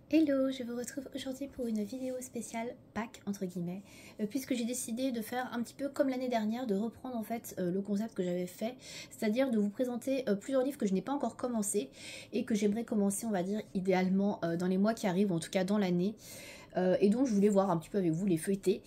Hello, je vous retrouve aujourd'hui pour une vidéo spéciale Pâques entre guillemets, puisque j'ai décidé de faire un petit peu comme l'année dernière, de reprendre en fait le concept que j'avais fait, c'est-à-dire de vous présenter plusieurs livres que je n'ai pas encore commencé et que j'aimerais commencer, on va dire, idéalement dans les mois qui arrivent, ou en tout cas dans l'année. Et donc je voulais voir un petit peu avec vous les feuilleter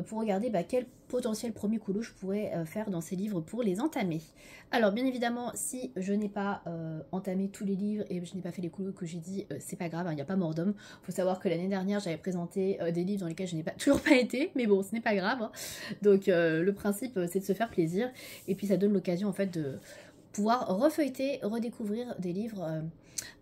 pour regarder quel potentiel premier couloir je pourrais faire dans ces livres pour les entamer. Alors bien évidemment, si je n'ai pas entamé tous les livres et je n'ai pas fait les couloirs que j'ai dit, c'est pas grave, il n'y a pas mort d'homme. Il faut savoir que l'année dernière j'avais présenté des livres dans lesquels je n'ai toujours pas été, mais bon, ce n'est pas grave, hein. Donc le principe c'est de se faire plaisir et puis ça donne l'occasion en fait de pouvoir refeuilleter, redécouvrir des livres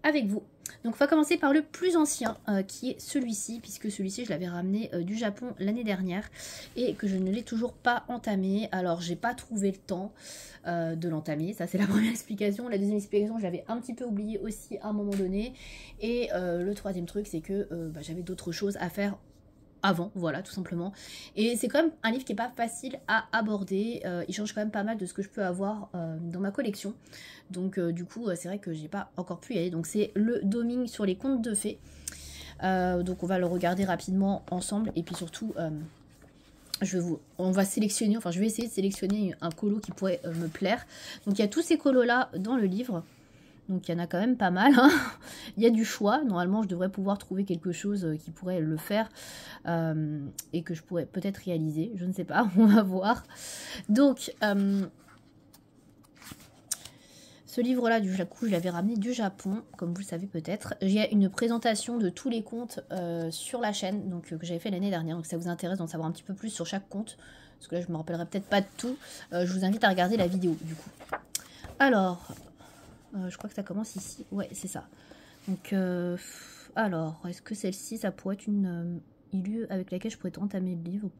avec vous. Donc on va commencer par le plus ancien qui est celui-ci, puisque celui-ci je l'avais ramené du Japon l'année dernière et que je ne l'ai toujours pas entamé. Alors j'ai pas trouvé le temps de l'entamer, ça c'est la première explication. La deuxième explication, je l'avais un petit peu oublié aussi à un moment donné. Et le troisième truc, c'est que j'avais d'autres choses à faire avant, voilà, tout simplement. Et c'est quand même un livre qui est pas facile à aborder, il change quand même pas mal de ce que je peux avoir dans ma collection. Donc du coup, c'est vrai que j'ai pas encore pu y aller. Donc c'est le Doming sur les contes de fées. Donc on va le regarder rapidement ensemble. Et puis surtout, on va sélectionner, enfin je vais essayer de sélectionner un colo qui pourrait me plaire. Donc il y a tous ces colos là dans le livre. Donc il y en a quand même pas mal, hein. Il y a du choix. Normalement, je devrais pouvoir trouver quelque chose qui pourrait le faire et que je pourrais peut-être réaliser. Je ne sais pas, on va voir. Donc, ce livre-là, du coup, je l'avais ramené du Japon, comme vous le savez peut-être. Il y a une présentation de tous les contes sur la chaîne, donc que j'avais fait l'année dernière. Donc, si ça vous intéresse d'en savoir un petit peu plus sur chaque conte, parce que là, je me rappellerai peut-être pas de tout. Je vous invite à regarder la vidéo, du coup. Alors, je crois que ça commence ici. Ouais, c'est ça. Donc, alors, est-ce que celle-ci, ça pourrait être une illue avec laquelle je pourrais entamer le livre?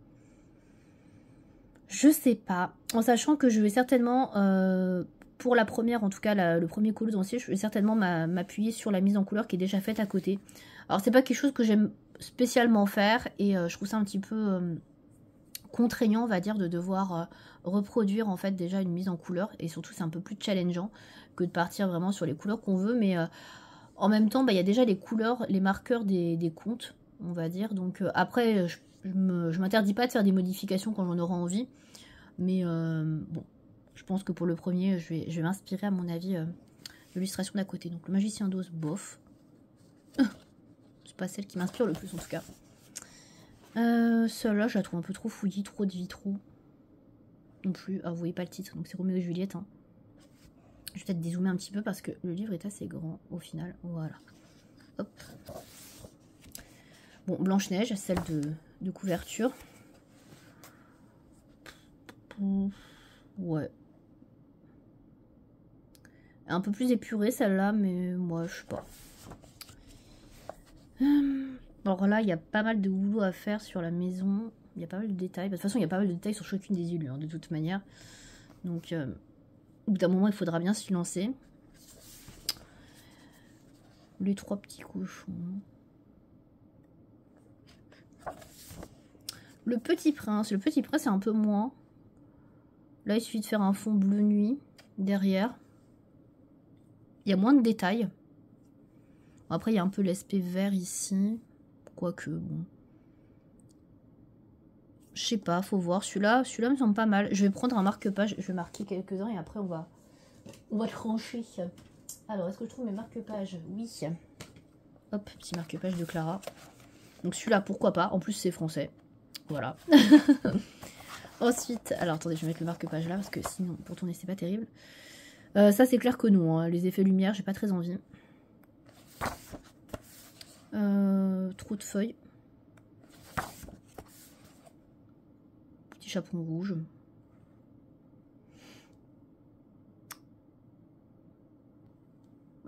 Je sais pas. En sachant que je vais certainement, pour la première, en tout cas le premier colo d'ancien, je vais certainement m'appuyer sur la mise en couleur qui est déjà faite à côté. Alors, c'est pas quelque chose que j'aime spécialement faire et je trouve ça un petit peu contraignant, on va dire, de devoir reproduire en fait déjà une mise en couleur. Et surtout, c'est un peu plus challengeant que de partir vraiment sur les couleurs qu'on veut, mais en même temps, il y a déjà les couleurs, les marqueurs des contes, on va dire. Donc après, je m'interdis pas de faire des modifications quand j'en aurai envie. Mais bon, je pense que pour le premier, je vais m'inspirer à mon avis de l'illustration d'à côté. Donc le magicien d'Oz, bof. C'est pas celle qui m'inspire le plus en tout cas. Celle-là, je la trouve un peu trop fouillie, trop de vitraux. Non plus, ah, vous voyez pas le titre, donc c'est Roméo et Juliette, hein. Je vais peut-être dézoomer un petit peu parce que le livre est assez grand au final. Voilà. Hop. Bon, Blanche-Neige, celle de couverture. Ouais. Un peu plus épurée celle-là, mais moi, je sais pas. Alors là, il y a pas mal de boulot à faire sur la maison. Il y a pas mal de détails. De toute façon, il y a pas mal de détails sur chacune des élus, hein, de toute manière. Donc, au bout d'un moment, il faudra bien s'y lancer. Les trois petits cochons. Le Petit Prince. Le Petit Prince, c'est un peu moins. Là, il suffit de faire un fond bleu nuit derrière. Il y a moins de détails. Après, il y a un peu l'aspect vert ici. Quoique, bon. Je sais pas, faut voir. Celui-là me semble pas mal. Je vais prendre un marque-page. Je vais marquer quelques-uns et après, on va trancher. Alors, est-ce que je trouve mes marque-pages? Oui. Hop, petit marque-page de Clara. Donc celui-là, pourquoi pas. En plus, c'est français. Voilà. Ensuite, alors attendez, je vais mettre le marque-page là parce que sinon, pour tourner, c'est pas terrible. Ça, c'est clair que non, hein. Les effets lumière, j'ai pas très envie. Trop de feuilles. Petit chaperon rouge.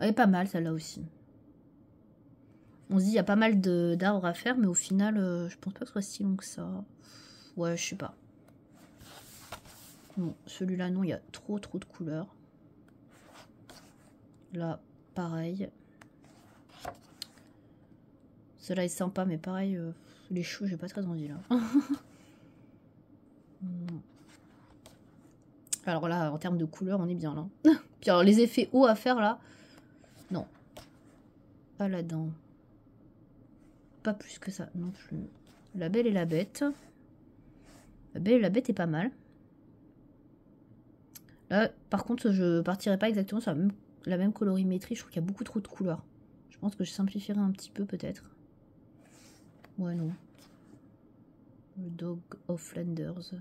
Elle est pas mal celle-là aussi. On se dit il y a pas mal d'arbres à faire, mais au final, je pense pas que ce soit si long que ça. Ouais, je sais pas. Bon, celui-là, non, il y a trop de couleurs. Là, pareil. Celui-là est sympa, mais pareil, les cheveux, j'ai pas très envie là. Alors là, en termes de couleurs, on est bien là. Puis alors, les effets hauts à faire là, non. Pas là-dedans. pas plus que ça non plus. La Belle et la Bête. La Belle et la Bête est pas mal. Là, par contre, je partirai pas exactement sur la même colorimétrie. Je trouve qu'il y a beaucoup trop de couleurs. Je pense que je simplifierai un petit peu, peut-être. Ouais, non. Le Dog of Flanders.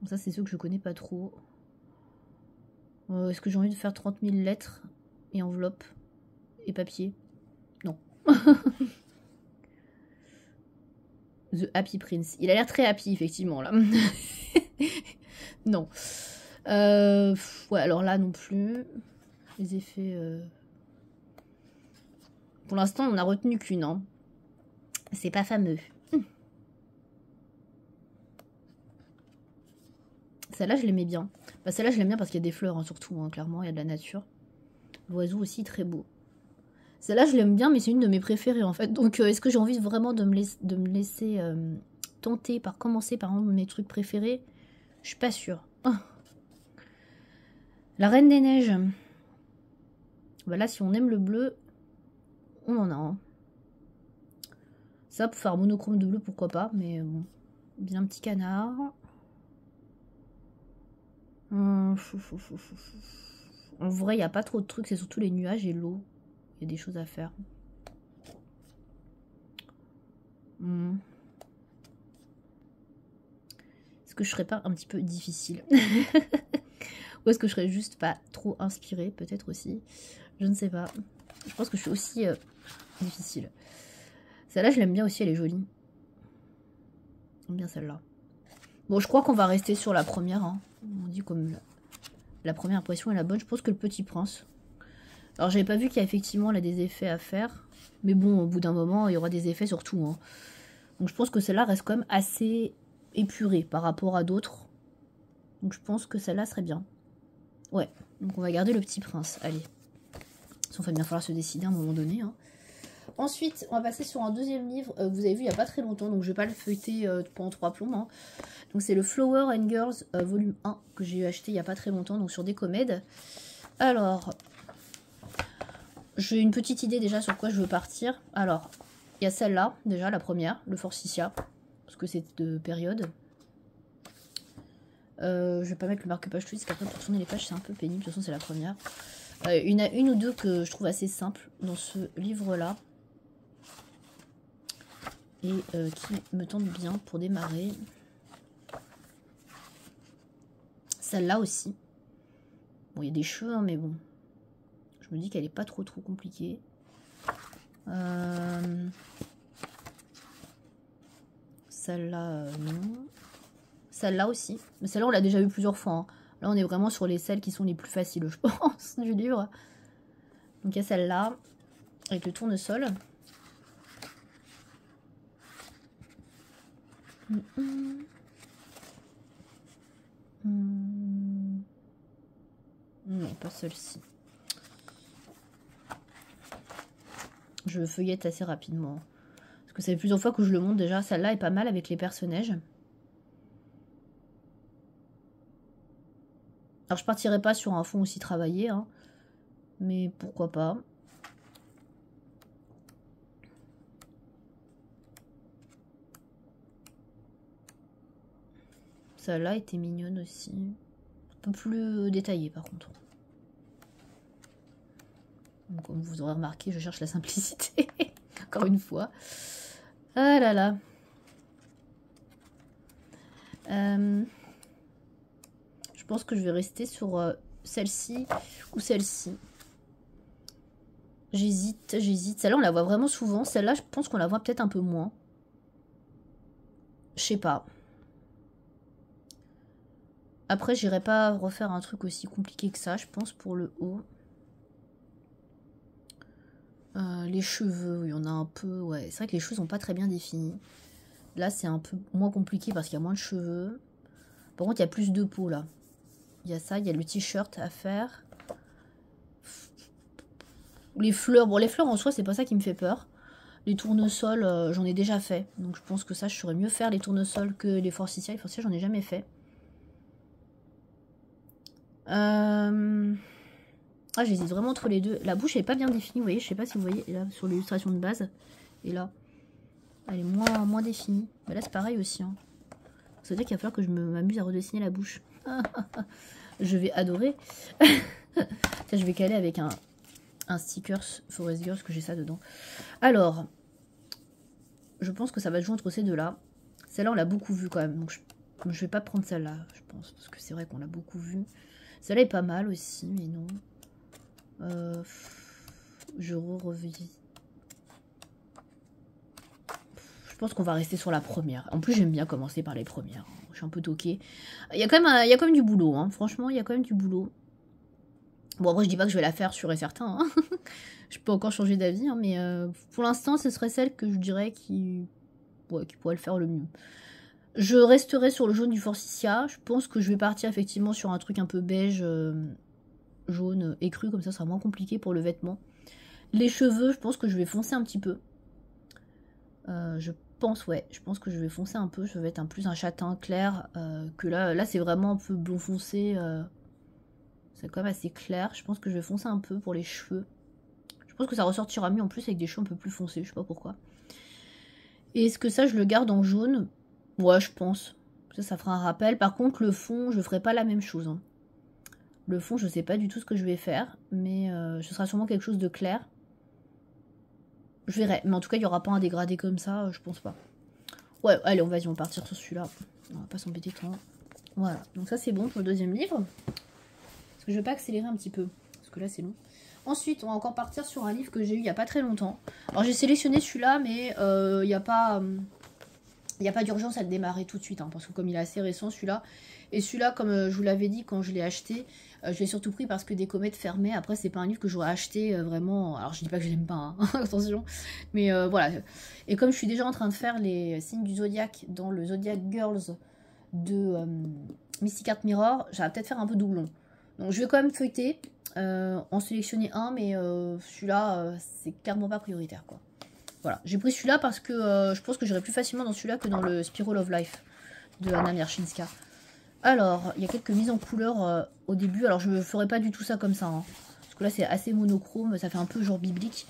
Ça, c'est ceux que je connais pas trop. Est-ce que j'ai envie de faire 30 000 lettres et enveloppes et papier? Non. The Happy Prince. Il a l'air très happy, effectivement, là. Non. Ouais, alors là non plus. Les effets... Pour l'instant, on n'a retenu qu'une. Hein. C'est pas fameux. Celle-là, je l'aimais bien. Bah, celle-là, je l'aime bien parce qu'il y a des fleurs, hein, surtout, hein, clairement. Il y a de la nature. L'oiseau aussi, très beau. Celle-là, je l'aime bien, mais c'est une de mes préférées, en fait. Donc, est-ce que j'ai envie vraiment de me laisser tenter par commencer par un de mes trucs préférés? Je suis pas sûre. Oh. La Reine des Neiges. Bah là, si on aime le bleu, on en a un. Ça, pour faire un monochrome de bleu, pourquoi pas. Mais bon, bien petit canard. En vrai, il n'y a pas trop de trucs. C'est surtout les nuages et l'eau. Il y a des choses à faire. Est-ce que je serais pas un petit peu difficile? Ou est-ce que je serais juste pas trop inspirée? Peut-être aussi. Je ne sais pas. Je pense que je suis aussi difficile. Celle-là, je l'aime bien aussi. Elle est jolie. J'aime bien celle-là. Bon, je crois qu'on va rester sur la première. Hein. On dit comme la première impression est la bonne. Je pense que le Petit Prince. Alors, j'avais pas vu qu'il y a effectivement là des effets à faire. Mais bon, au bout d'un moment, il y aura des effets sur tout. Hein. Donc, je pense que celle-là reste quand même assez épurée par rapport à d'autres. Donc, je pense que celle-là serait bien. Ouais. Donc, on va garder le Petit Prince. Allez. Il va bien falloir se décider à un moment donné. Hein. Ensuite, on va passer sur un deuxième livre. Vous avez vu il n'y a pas très longtemps. Donc, je vais pas le feuilleter pendant 3 plombs. Hein. Donc, c'est le Flower and Girls volume 1 que j'ai acheté il n'y a pas très longtemps. Donc, sur Décomède. Alors... J'ai une petite idée déjà sur quoi je veux partir. Alors, il y a celle-là, déjà, la première, le Forsythia, parce que c'est de période. Je vais pas mettre le marque-page tout de suite, parce qu'après, pour tourner les pages, c'est un peu pénible. De toute façon, c'est la première. Il y en a une ou deux que je trouve assez simples dans ce livre-là. Et qui me tentent bien pour démarrer. Celle-là aussi. Bon, il y a des cheveux, hein, mais bon. Je me dis qu'elle est pas trop compliquée. Celle-là, non. Celle-là aussi. Mais celle-là, on l'a déjà eu plusieurs fois. Hein. Là, on est vraiment sur les celles qui sont les plus faciles, je pense, du livre. Donc, il y a celle-là, avec le tournesol. Non, pas celle-ci. Je feuillette assez rapidement. Parce que ça fait plusieurs fois que je le montre déjà. Celle-là est pas mal avec les personnages. Alors je partirai pas sur un fond aussi travaillé. Hein, mais pourquoi pas. Celle-là était mignonne aussi. Un peu plus détaillée par contre. Donc, comme vous aurez remarqué, je cherche la simplicité. Encore une fois. Ah là là. Je pense que je vais rester sur celle-ci ou celle-ci. J'hésite, j'hésite. Celle-là, on la voit vraiment souvent. Celle-là, je pense qu'on la voit peut-être un peu moins. Je sais pas. Après, j'irai pas refaire un truc aussi compliqué que ça, je pense, pour le haut. Les cheveux, il y en a un peu. Ouais, c'est vrai que les cheveux sont pas très bien définis. Là, c'est un peu moins compliqué parce qu'il y a moins de cheveux. Par contre, il y a plus de peau, là. Il y a ça, il y a le t-shirt à faire. Les fleurs, bon, les fleurs en soi, c'est pas ça qui me fait peur. Les tournesols, j'en ai déjà fait. Donc, je pense que ça, je saurais mieux faire les tournesols que les Forsythia. Les Forsythia, j'en ai jamais fait. Ah, j'hésite vraiment entre les deux. La bouche, elle est pas bien définie, vous voyez. Je sais pas si vous voyez, là, sur l'illustration de base. Et là, elle est moins définie. Mais là, c'est pareil aussi. Hein. Ça veut dire qu'il va falloir que je m'amuse à redessiner la bouche. Je vais adorer. Tiens, je vais caler avec un stickers Forest Girls, que j'ai ça dedans. Alors, je pense que ça va jouer entre ces deux-là. Celle-là, on l'a beaucoup vue quand même. Donc, je vais pas prendre celle-là, je pense. Parce que c'est vrai qu'on l'a beaucoup vue. Celle-là est pas mal aussi, mais non. Je revisite. Je pense qu'on va rester sur la première. En plus, j'aime bien commencer par les premières. Je suis un peu toquée. Il y a quand même du boulot. Hein. Franchement, il y a quand même du boulot. Bon, après, je dis pas que je vais la faire, sûr et certain. Hein. Je peux encore changer d'avis. Hein, mais pour l'instant, ce serait celle que je dirais qui pourrait le faire le mieux. Je resterai sur le jaune du Forsythia. Je pense que je vais partir effectivement sur un truc un peu beige, jaune, écru. Comme ça sera moins compliqué pour le vêtement. Les cheveux, je pense que je vais foncer un petit peu. Je pense que je vais foncer un peu. Je vais être plus un châtain clair que là c'est vraiment un peu blond foncé. C'est quand même assez clair. Je pense que je vais foncer un peu pour les cheveux. Je pense que ça ressortira mieux en plus avec des cheveux un peu plus foncés. Je sais pas pourquoi. Et est-ce que ça, je le garde en jaune? Ouais, je pense. Ça fera un rappel. Par contre, le fond, je ferai pas la même chose. Hein. Le fond, je sais pas du tout ce que je vais faire. Mais ce sera sûrement quelque chose de clair. Je verrai. Mais en tout cas, il n'y aura pas un dégradé comme ça. Je pense pas. Ouais, allez, on va partir sur celui-là. On va pas s'embêter tant. Voilà. Donc ça, c'est bon pour le deuxième livre. Parce que je vais pas accélérer un petit peu. Parce que là, c'est long. Ensuite, on va encore partir sur un livre que j'ai eu il n'y a pas très longtemps. Alors, j'ai sélectionné celui-là, mais il n'y a pas... Il n'y a pas d'urgence à le démarrer tout de suite, hein, parce que comme il est assez récent celui-là, et celui-là, comme je vous l'avais dit quand je l'ai acheté, je l'ai surtout pris parce que des comètes fermaient. Après, c'est pas un livre que j'aurais acheté vraiment. Alors, je dis pas que je l'aime pas, hein, attention, mais voilà. Et comme je suis déjà en train de faire les signes du zodiaque dans le Zodiac Girls de Mystic Art Mirror, j'allais peut-être faire un peu doublon. Donc, je vais quand même feuilleter, en sélectionner un, mais celui-là, c'est clairement pas prioritaire, quoi. Voilà, j'ai pris celui-là parce que je pense que j'irai plus facilement dans celui-là que dans le Spiral of Life de Anna Mierczynska. Alors, il y a quelques mises en couleur au début. Alors, je ne ferai pas du tout ça comme ça. Hein, parce que là, c'est assez monochrome. Ça fait un peu genre biblique.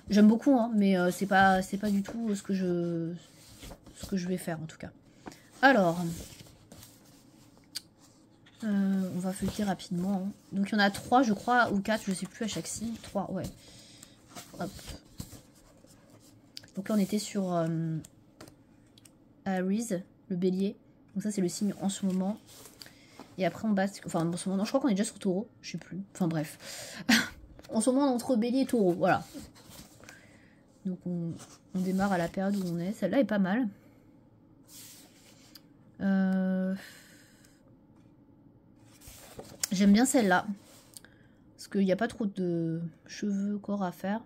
J'aime beaucoup, hein, mais c'est pas du tout ce que je vais faire, en tout cas. Alors, on va feuilleter rapidement. Hein. Donc, il y en a 3, je crois, ou 4, je sais plus à chaque signe. 3, ouais. Hop. Donc là, on était sur Aries, le bélier. Donc ça, c'est le signe en ce moment. Et après, on bascule... Enfin, en ce moment, non, je crois qu'on est déjà sur taureau. Je sais plus. Enfin, bref. En ce moment, on est entre bélier et taureau. Voilà. Donc, on démarre à la période où on est. Celle-là est pas mal. J'aime bien celle-là. Parce qu'il n'y a pas trop de cheveux corps à faire.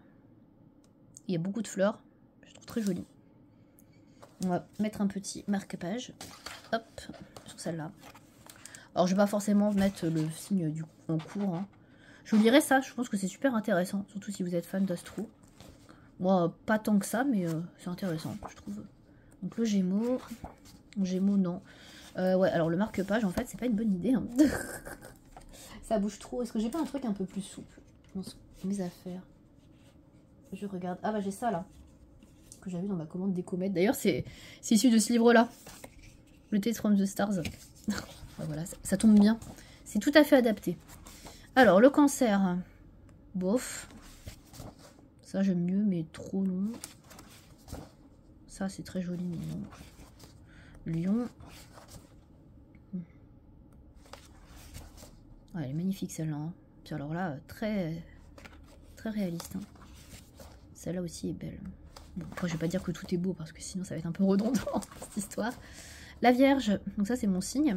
Il y a beaucoup de fleurs. Je trouve très joli. On va mettre un petit marque-page. Hop, sur celle-là. Alors, je vais pas forcément mettre le signe du en cours. Hein. Je vous dirai ça, je pense que c'est super intéressant. Surtout si vous êtes fan d'astro. Moi, pas tant que ça, mais c'est intéressant, je trouve. Donc, le Gémeaux. Gémeaux, non. Ouais, alors le marque-page, en fait, c'est pas une bonne idée. Hein. Ça bouge trop. Est-ce que j'ai pas un truc un peu plus souple dans mes affaires? Je regarde. Ah, bah, j'ai ça, là. Que j'avais dans ma commande des comètes. D'ailleurs, c'est issu de ce livre-là. Le Tales from the Stars. Voilà, ça tombe bien. C'est tout à fait adapté. Alors, le Cancer. Bof. Ça, j'aime mieux, mais trop long. Ça, c'est très joli, mais non. Lion. Ouais, elle est magnifique, celle-là. Hein. Puis alors là, très réaliste. Hein. Celle-là aussi est belle. Bon, après, je vais pas dire que tout est beau, parce que sinon, ça va être un peu redondant, cette histoire. La Vierge. Donc ça, c'est mon signe.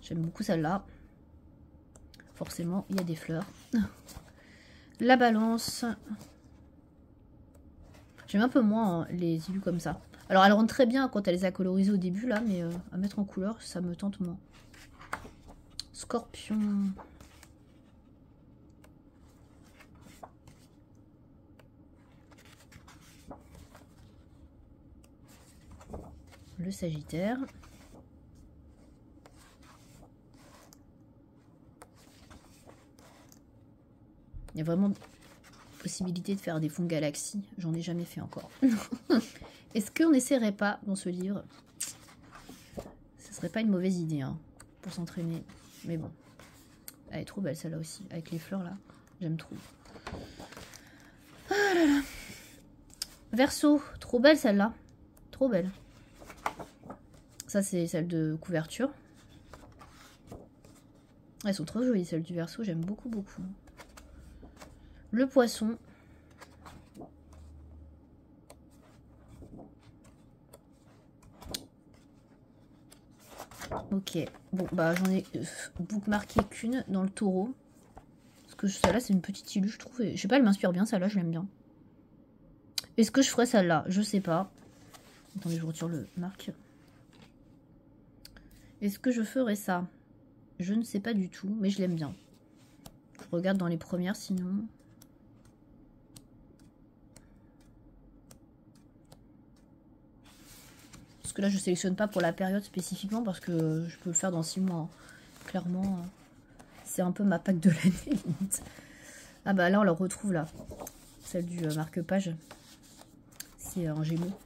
J'aime beaucoup celle-là. Forcément, il y a des fleurs. La Balance. J'aime un peu moins hein, les illus comme ça. Alors, elle rentre très bien quand elle les a colorisées au début, là, mais à mettre en couleur, ça me tente moins. Scorpion. Le Sagittaire. Il y a vraiment possibilité de faire des fonds galaxies. J'en ai jamais fait encore. Est-ce qu'on n'essaierait pas dans ce livre? Ce serait pas une mauvaise idée hein, pour s'entraîner. Mais bon. Elle est trop belle celle-là aussi. Avec les fleurs là. J'aime trop. Ah là là. Verseau. Trop belle celle-là. Trop belle. Ça c'est celle de couverture. Elles sont trop jolies celles du Verseau. J'aime beaucoup beaucoup. Le poisson. Ok, bon bah j'en ai bookmarké qu'une dans le taureau. Parce que celle-là c'est une petite illu je trouve. Je sais pas, elle m'inspire bien celle-là, je l'aime bien. Est-ce que je ferais celle-là? Je sais pas. Attendez, je retire le marque. Est-ce que je ferais ça? Je ne sais pas du tout, mais je l'aime bien. Je regarde dans les premières sinon. Parce que là je sélectionne pas pour la période spécifiquement parce que je peux le faire dans 6 mois. Hein. Clairement, c'est un peu ma pack de l'année limite. Ah bah là on la retrouve là. Celle du marque-page. C'est en gémeaux.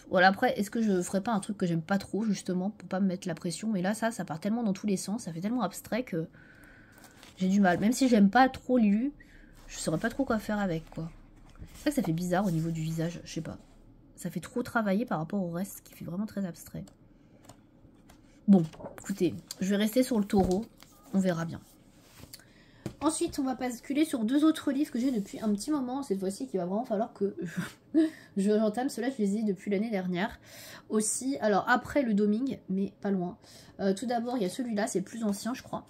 Voilà, après, est-ce que je ferais pas un truc que j'aime pas trop, justement, pour pas me mettre la pression? Mais là, ça part tellement dans tous les sens, ça fait tellement abstrait que j'ai du mal. Même si j'aime pas trop l'illu, je saurais pas trop quoi faire avec, quoi. C'est vrai que ça fait bizarre au niveau du visage, je sais pas. Ça fait trop travailler par rapport au reste, qui fait vraiment très abstrait. Bon, écoutez, je vais rester sur le taureau, on verra bien. Ensuite, on va basculer sur 2 autres livres que j'ai depuis un petit moment. Cette fois-ci, qu'il va vraiment falloir que j'entame. Ceux-là, je les ai depuis l'année dernière. Aussi, alors après le Doming, mais pas loin. Tout d'abord, il y a celui-là, c'est le plus ancien, je crois.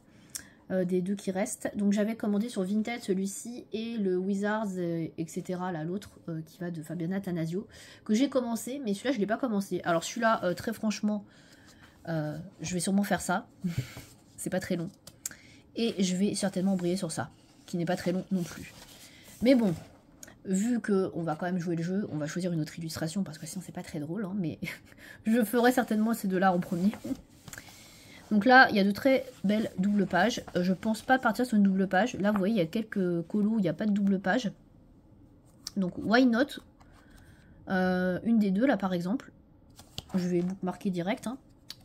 Des 2 qui restent. Donc j'avais commandé sur Vinted celui-ci et le Wizards, etc. Là, l'autre qui va de Fabiana Attanasio. Que j'ai commencé, mais celui-là, je ne l'ai pas commencé. Alors celui-là, très franchement, je vais sûrement faire ça. C'est pas très long. Et je vais certainement briller sur ça, qui n'est pas très long non plus. Mais bon, vu qu'on va quand même jouer le jeu, on va choisir une autre illustration, parce que sinon c'est pas très drôle, hein, mais je ferai certainement ces 2-là en premier. Donc là, il y a de très belles doubles pages. Je pense pas partir sur une double page. Là, vous voyez, il y a quelques colos où il n'y a pas de double page. Donc, why not? Une des 2, là, par exemple. Je vais bookmarker direct, hein.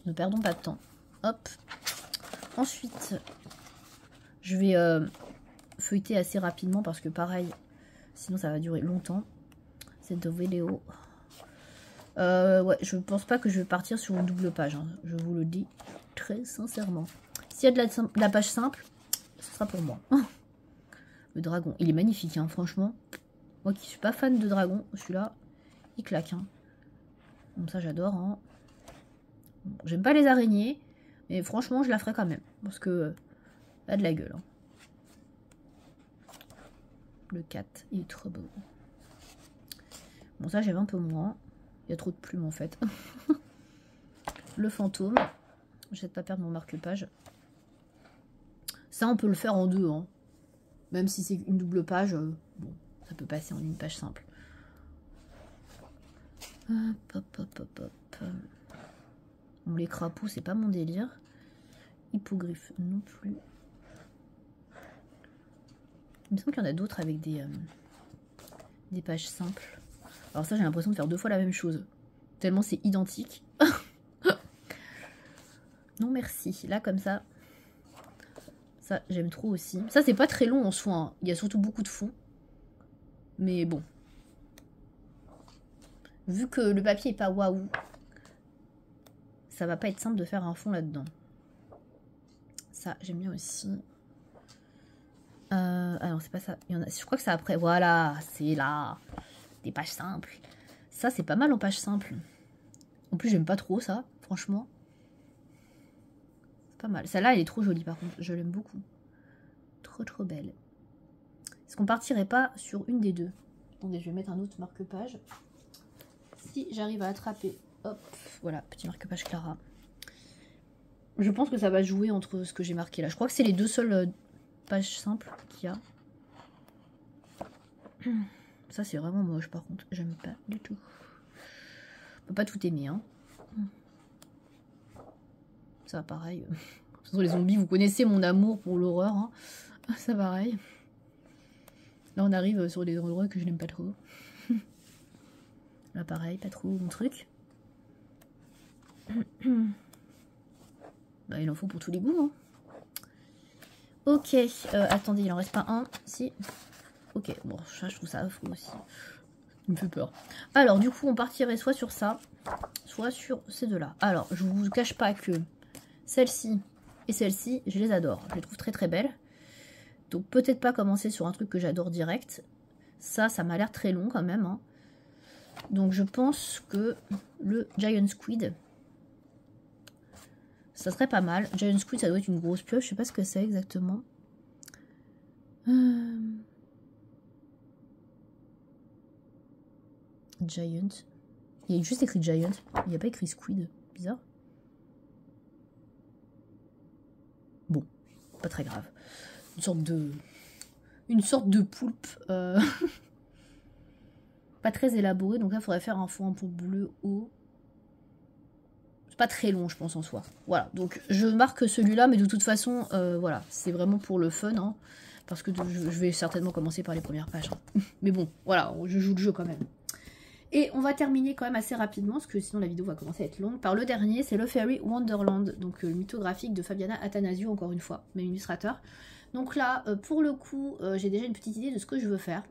Ne perdons pas de temps. Hop. Ensuite... je vais feuilleter assez rapidement parce que pareil, sinon ça va durer longtemps. Cette vidéo. Ouais, je pense pas que je vais partir sur une double page. Hein. Je vous le dis très sincèrement. S'il y a de la page simple, ce sera pour moi. Le dragon, il est magnifique, hein, franchement. Moi qui suis pas fan de dragon, celui-là, il claque. Hein. Donc ça, j'adore. Hein. Bon, j'aime pas les araignées, mais franchement, je la ferai quand même. Parce que... a de la gueule. Hein. Le 4, il est trop beau. Bon, ça, j'avais un peu moins. Il y a trop de plumes, en fait. Le fantôme. Je vais pas perdre mon marque-page. Ça, on peut le faire en 2. Hein. Même si c'est une double page, bon, ça peut passer en une page simple. Hop, hop, hop, hop, hop. Bon, les crapauds, c'est pas mon délire. Hippogriffe non plus. Il me semble qu'il y en a d'autres avec des pages simples. Alors ça, j'ai l'impression de faire 2 fois la même chose. Tellement c'est identique. Non, merci. Là, comme ça. Ça, j'aime trop aussi. Ça, c'est pas très long en soi. Hein. Il y a surtout beaucoup de fond. Mais bon. Vu que le papier est pas waouh, ça va pas être simple de faire un fond là-dedans. Ça, j'aime bien aussi. Ah non, c'est pas ça. Il y en a, je crois que c'est après. Voilà, c'est là. Des pages simples. Ça, c'est pas mal en page simple. En plus, j'aime pas trop ça, franchement. C'est pas mal. Celle-là, elle est trop jolie, par contre. Je l'aime beaucoup. Trop, trop belle. Est-ce qu'on partirait pas sur une des 2? Attendez, je vais mettre un autre marque-page. Si j'arrive à attraper. Hop, voilà, petit marque-page Clara. Je pense que ça va jouer entre ce que j'ai marqué là. Je crois que c'est les 2 seules pages simples qu'il y a. Ça, c'est vraiment moche, par contre. J'aime pas du tout. On peut pas tout aimer, hein. Ça, pareil. toute façon, les zombies, vous connaissez mon amour pour l'horreur. Hein. Ça pareil. Là, on arrive sur des endroits que je n'aime pas trop. Là, pareil, pas trop mon truc. Bah, il en faut pour tous les goûts. Hein. Ok. Attendez, il en reste pas un. Si. Ok. Bon, ça, je trouve ça affreux aussi. Il me fait peur. Alors, du coup, on partirait soit sur ça, soit sur ces deux-là. Alors, je vous cache pas que celle-ci et celle-ci, je les adore. Je les trouve très très belles. Donc, peut-être pas commencer sur un truc que j'adore direct. Ça m'a l'air très long quand même. Hein. Donc, je pense que le Giant Squid, ça serait pas mal. Giant Squid, ça doit être une grosse pioche. Je sais pas ce que c'est exactement. Giant. Il y a juste écrit Giant. Il n'y a pas écrit Squid. Bizarre. Bon, pas très grave. Une sorte de poulpe. Pas très élaboré. Donc là, il faudrait faire un fond un peu bleu haut. C'est pas très long, je pense, en soi. Voilà. Donc, je marque celui-là. Mais de toute façon, voilà. C'est vraiment pour le fun. Hein, parce que je vais certainement commencer par les premières pages. Hein. Mais bon, voilà. Je joue le jeu quand même. Et on va terminer quand même assez rapidement, parce que sinon la vidéo va commencer à être longue, par le dernier, c'est le Fairy Wonderland, donc le mythographique de Fabiana Attanasio, encore une fois, même illustrateur. Donc là, pour le coup, j'ai déjà une petite idée de ce que je veux faire.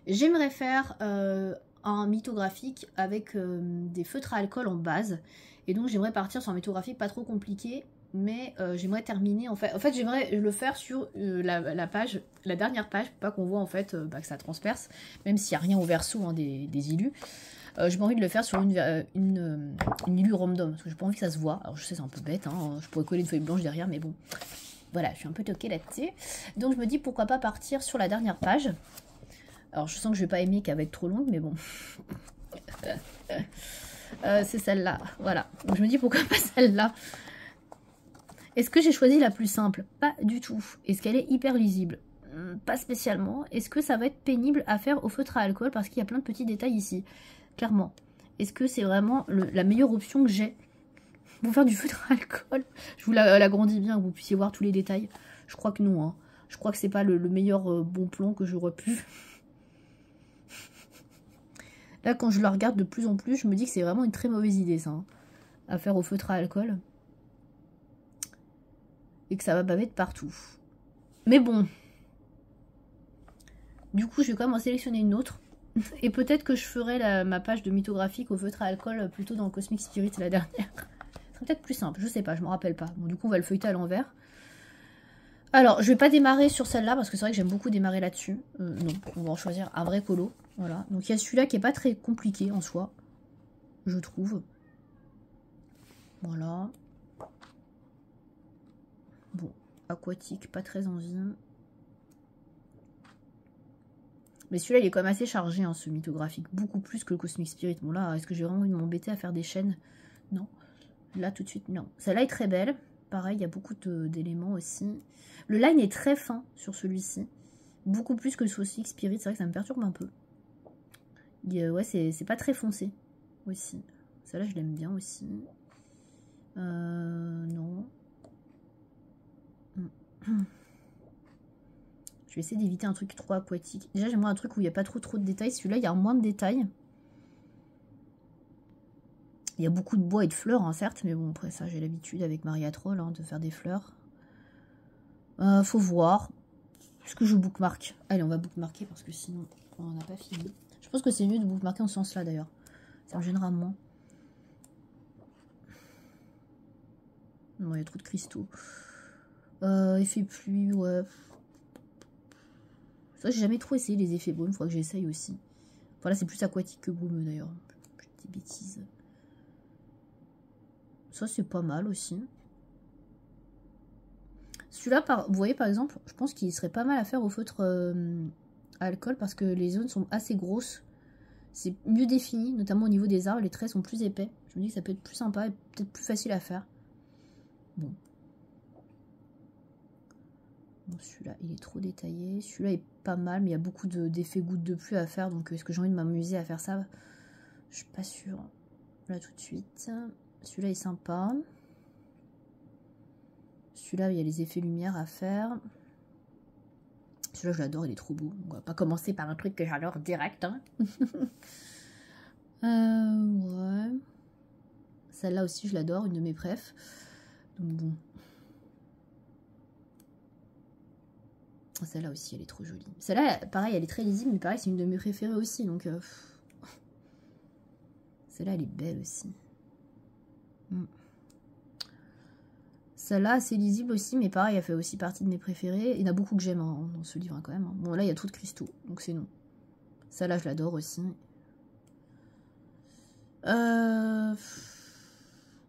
J'aimerais faire un mythographique avec des feutres à alcool en base, et donc j'aimerais partir sur un mythographique pas trop compliqué, mais j'aimerais terminer, en fait j'aimerais le faire sur la page, la dernière page, pour pas qu'on voit en fait que ça transperce, même s'il n'y a rien au verso hein, des illus. J'ai pas envie de le faire sur une illu random, parce que j'ai pas envie que ça se voit. Alors je sais c'est un peu bête, hein, je pourrais coller une feuille blanche derrière, mais bon, voilà, je suis un peu toquée là-dessus. Donc je me dis pourquoi pas partir sur la dernière page. Alors je sens que je vais pas aimer qu'elle va être trop longue, mais bon. C'est celle-là, voilà. Donc je me dis pourquoi pas celle-là. Est-ce que j'ai choisi la plus simple? Pas du tout. Est-ce qu'elle est hyper lisible? Pas spécialement. Est-ce que ça va être pénible à faire au feutre à alcool? Parce qu'il y a plein de petits détails ici. Clairement. Est-ce que c'est vraiment la meilleure option que j'ai pour faire du feutre à alcool? Je vous l'agrandis bien, que vous puissiez voir tous les détails. Je crois que non. Hein. Je crois que c'est pas le meilleur bon plan que j'aurais pu. Là, quand je la regarde de plus en plus, je me dis que c'est vraiment une très mauvaise idée, ça. Hein, à faire au feutre à alcool. Et que ça va baver de partout. Mais bon. Du coup, je vais quand même en sélectionner une autre. Et peut-être que je ferai ma page de mythographique au feutre à alcool plutôt dans Cosmic Spirit, la dernière. C'est peut-être plus simple, je sais pas, je me rappelle pas. Bon, du coup, on va le feuilleter à l'envers. Alors, je vais pas démarrer sur celle-là, parce que c'est vrai que j'aime beaucoup démarrer là-dessus. Non, on va en choisir un vrai colo. Voilà. Donc, il y a celui-là qui est pas très compliqué en soi, je trouve. Voilà. Bon, aquatique, pas très envie. Mais celui-là, il est quand même assez chargé, hein, ce mythographique. Beaucoup plus que le Cosmic Spirit. Bon, là, est-ce que j'ai vraiment envie de m'embêter à faire des chaînes? Non. Là, tout de suite, non. Celle-là est très belle. Pareil, il y a beaucoup d'éléments aussi. Le line est très fin sur celui-ci. Beaucoup plus que le Cosmic Spirit. C'est vrai que ça me perturbe un peu. Ouais, c'est pas très foncé aussi. Celle-là, je l'aime bien aussi. Non. Je vais essayer d'éviter un truc trop aquatique. Déjà, j'aimerais un truc où il n'y a pas trop de détails. Celui-là, il y a moins de détails. Il y a beaucoup de bois et de fleurs, hein, certes. Mais bon, après ça, j'ai l'habitude avec Maria Troll hein, de faire des fleurs. Faut voir. Est-ce que je bookmark? Allez, on va bookmarker parce que sinon, on n'a pas fini. Je pense que c'est mieux de bookmarker en ce sens-là, d'ailleurs. Ça me gênera moins. Non, il y a trop de cristaux. Effet pluie, ouais. Ça, j'ai jamais trop essayé les effets brumes. Il faudra que j'essaye aussi. Enfin, là, c'est plus aquatique que brumeux, d'ailleurs. Des bêtises. Ça, c'est pas mal aussi. Celui-là, vous voyez, par exemple, je pense qu'il serait pas mal à faire au feutre à alcool parce que les zones sont assez grosses. C'est mieux défini, notamment au niveau des arbres. Les traits sont plus épais. Je me dis que ça peut être plus sympa et peut-être plus facile à faire. Bon. Bon, celui-là, il est trop détaillé. Celui-là est pas mal, mais il y a beaucoup d'effets gouttes de pluie à faire. Donc, est-ce que j'ai envie de m'amuser à faire ça? Je suis pas sûre. Là, tout de suite. Celui-là est sympa. Celui-là, il y a les effets lumière à faire. Celui-là, je l'adore, il est trop beau. On va pas commencer par un truc que j'adore direct. Hein. Ouais. Celle-là aussi, je l'adore, une de mes préfs. Donc bon. Celle-là aussi, elle est trop jolie. Celle-là, pareil, elle est très lisible, mais pareil, c'est une de mes préférées aussi. Donc, celle-là, elle est belle aussi. Celle-là, assez lisible aussi, mais pareil, elle fait aussi partie de mes préférées. Il y en a beaucoup que j'aime hein, dans ce livre, hein, quand même. Bon, là, il y a trop de cristaux, donc c'est non. Celle-là, je l'adore aussi.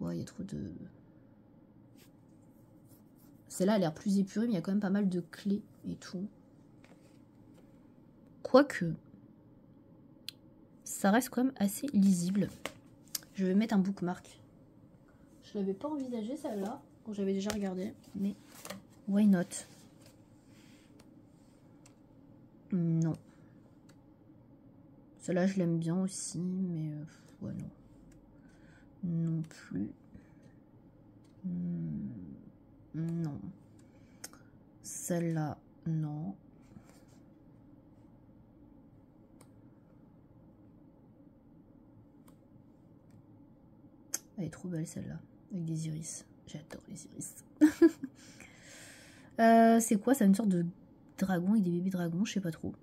Ouais, il y a trop de... Celle-là a l'air plus épurée, mais il y a quand même pas mal de clés et tout. Quoique, ça reste quand même assez lisible. Je vais mettre un bookmark. Je l'avais pas envisagé celle-là, quand j'avais déjà regardé, mais why not? Non. Celle-là, je l'aime bien aussi, mais ouais, non. Non plus. Non. Celle-là, non. Elle est trop belle celle-là, avec des iris. J'adore les iris. C'est quoi? C'est une sorte de dragon avec des bébés dragons, je sais pas trop.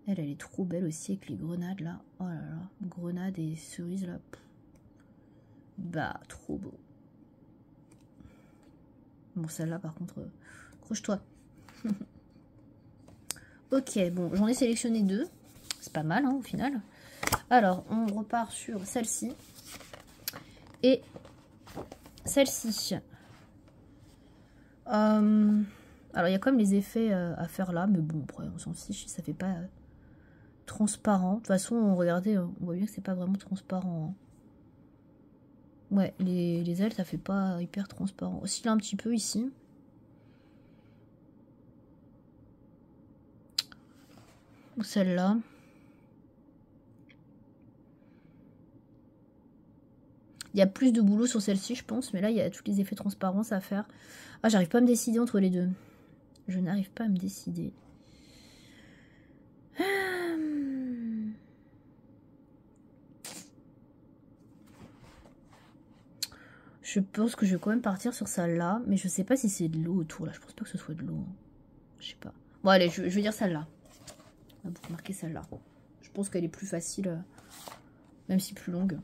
Elle est trop belle aussi avec les grenades là. Oh là là, grenades et cerises là. Bah, trop beau. Bon, celle-là par contre, croche-toi. Ok, bon, j'en ai sélectionné deux. C'est pas mal hein, au final. Alors, on repart sur celle-ci. Et celle-ci. Alors, il y a quand même les effets à faire là. Mais bon, après, on s'en fiche. Ça fait pas transparent. De toute façon, regardez, on voit bien que c'est pas vraiment transparent. Hein. Ouais, les ailes, ça fait pas hyper transparent. Aussi, là, un petit peu ici. Ou celle-là. Il y a plus de boulot sur celle-ci, je pense. Mais là, il y a tous les effets transparence à faire. Ah, j'arrive pas à me décider entre les deux. Je n'arrive pas à me décider. Je pense que je vais quand même partir sur celle-là. Mais je sais pas si c'est de l'eau autour, là. Je pense pas que ce soit de l'eau. Je sais pas. Bon, allez, je vais dire celle-là. On va marquer celle-là. Je pense qu'elle est plus facile. Même si plus longue.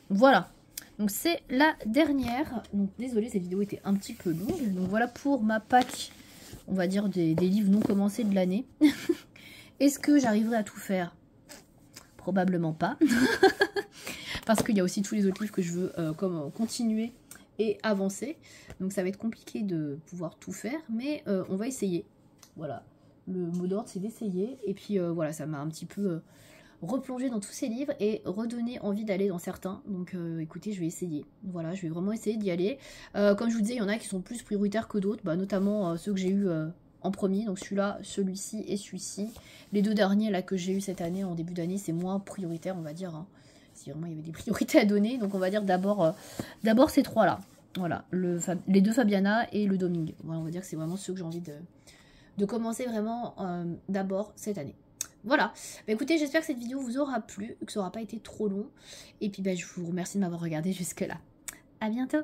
Voilà. Donc c'est la dernière. Donc désolée, cette vidéo était un petit peu longue. Donc voilà pour ma pack, on va dire, des livres non commencés de l'année. Est-ce que j'arriverai à tout faire? Probablement pas. Parce qu'il y a aussi tous les autres livres que je veux continuer et avancer. Donc ça va être compliqué de pouvoir tout faire. Mais on va essayer. Voilà. Le mot d'ordre, c'est d'essayer. Et puis voilà, ça m'a un petit peu... replonger dans tous ces livres et redonner envie d'aller dans certains. Donc écoutez, je vais essayer. Voilà, je vais vraiment essayer d'y aller. Comme je vous disais, il y en a qui sont plus prioritaires que d'autres, bah, notamment ceux que j'ai eu en premier. Donc celui-là, celui-ci et celui-ci. Les deux derniers là que j'ai eu cette année, en début d'année, c'est moins prioritaire, on va dire. Hein, si vraiment il y avait des priorités à donner. Donc on va dire d'abord ces trois-là. Voilà, les deux Fabiana et le Doming. Voilà, on va dire que c'est vraiment ceux que j'ai envie de commencer vraiment d'abord cette année. Voilà, bah écoutez, j'espère que cette vidéo vous aura plu, que ça n'aura pas été trop long. Et puis bah, je vous remercie de m'avoir regardé jusque là. À bientôt.